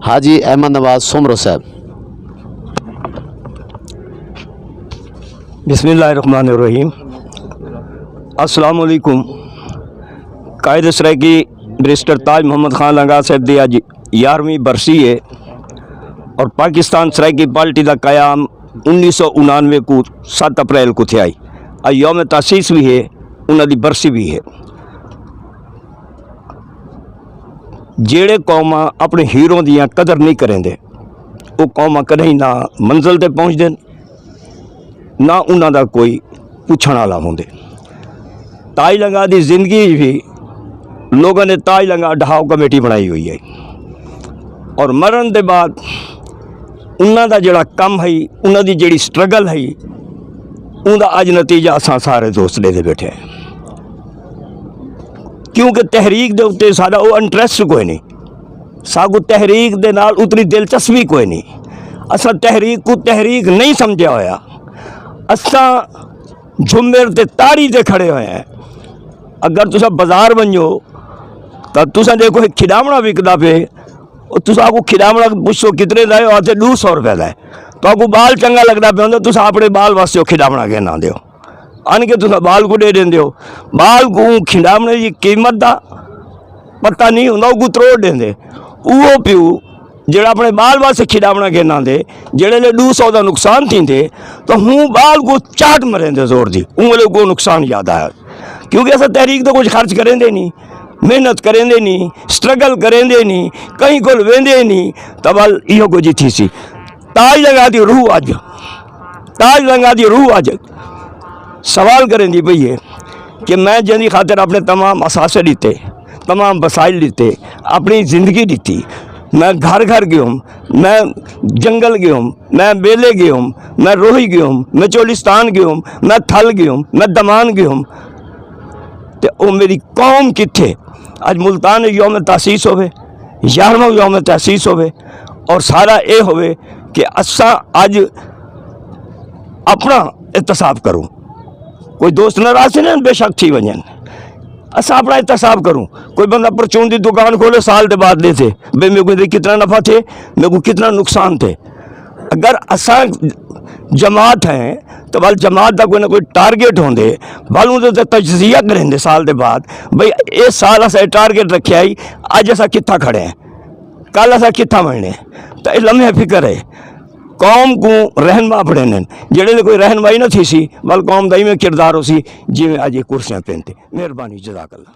हाजी अहमद नवाज सोमरो साहब। बिस्मिल्लाहिर्रहमानिर्रहीम। अस्सलाम वालेकुम। कायद सराकी बैरिस्टर ताज मोहम्मद खान लंगा साहब की अज 11वीं बरसी है और पाकिस्तान सराकी पार्टी का क्याम 1999 को 7 अप्रैल को थे आई। आज यौम तासीस भी है, उन्होंने बरसी भी है। जेड़े कौमां अपने हीरो दियां कदर नहीं करेंदे वो कौमां कदे ना मंजिल ते पहुँचते ना उन्हां दा कोई पुछण वाला होंदे। ताज लंगा दी जिंदगी भी लोगों ने ताज लंगा ढहाव कमेटी बनाई हुई है और मरण के बाद उन्हां दा जिहड़ा कम है, उन्हां दी जिहड़ी स्ट्रगल है, उनका अज नतीजा असां सारे दोस्त लेते बैठे हैं। क्योंकि तहरीक दे उत्ते साडा वो इंटरस्ट कोई नहीं, सागू तहरीक दे नाल उतनी दिलचस्पी कोई नहीं। असां तहरीक को तहरीक नहीं समझा होया, असां झुमेर ते तारी ते खड़े हुए हैं। अगर तुसा बाजार वञो तो तुसा देखो एक खिडावना विकदा पे, तुसा को खिडावना पुछो कितने का है, आते 200 रुपये का है। तो आपको बाल चंगा लगता पे होंगे, तुसा अपने बाल वास्ते खिडावना के ना दो आन के तुसा बाल को दे देंदे हो। बाल को खिडावने की कीमत का पता नहीं होंदा, वो त्रोड़ देंदे। वो प्यू जेड़ा अपने बाल वास्ते खिडावना के ना दे, जेड़े ले 200 का नुकसान थी तो हूँ बाल को चाट मरेंदे जोर दी, उंगले को नुकसान याद आया। क्योंकि ऐसा तहरीक तो कुछ खर्च करेंदे नहीं, मेहनत करेंदे नहीं, स्ट्रगल करेंदे नहीं, कहीं को वेंदे नहीं। तो बल इहो कुछ थी सी। ताज लंगा दी रूह अज, ताज लंगा दी रूह अज सवाल करेंदी पई है कि मैं जिंदी खातिर अपने तमाम असासे दिते, तमाम वसाइल दिते, अपनी ज़िंदगी दी। मैं घर घर गया हूँ, मैं जंगल गया हूँ, मैं बेले गया हूँ, मैं रोही गया हूँ, मैं चोलिस्तान गया हूँ, मैं थल गया हूँ, मैं दमान गया हूँ। तो वो मेरी कौम किथे अज मुल्तान यौम तासीस होवे, 11वां यौम तासीस होवे और सारा ये होवे कि असा अज अपना एहतसाब करूँ। कोई दोस्त नाराज नहीं बेशक थी वजन, असा अपना एहतसाब करूँ। कोई बंदा परचून की दुकान खोले साल के बाद देते भाई मेरे को कितना नफ़ा थे, मेरे को कितना नुकसान थे। अगर असा जमात हैं तो बल जमात का कोई ना कोई टारगेट होंगे, बल उनसे तजिया करेंगे साल के बाद भाई इस साल असा टारगेट रखे आई, अज असा कितना खड़े हैं, कल असा कितना बनने। तो ये लम्हे फिक्र है कौम को रहनमा बड़े ने, जेड़े कोई रहनमाई न थी सी, बल कौम का इवें किरदार हो सी जिमें अज कुर्सियाँ पहनते। मेहरबानी, जज़ाकल्लाह।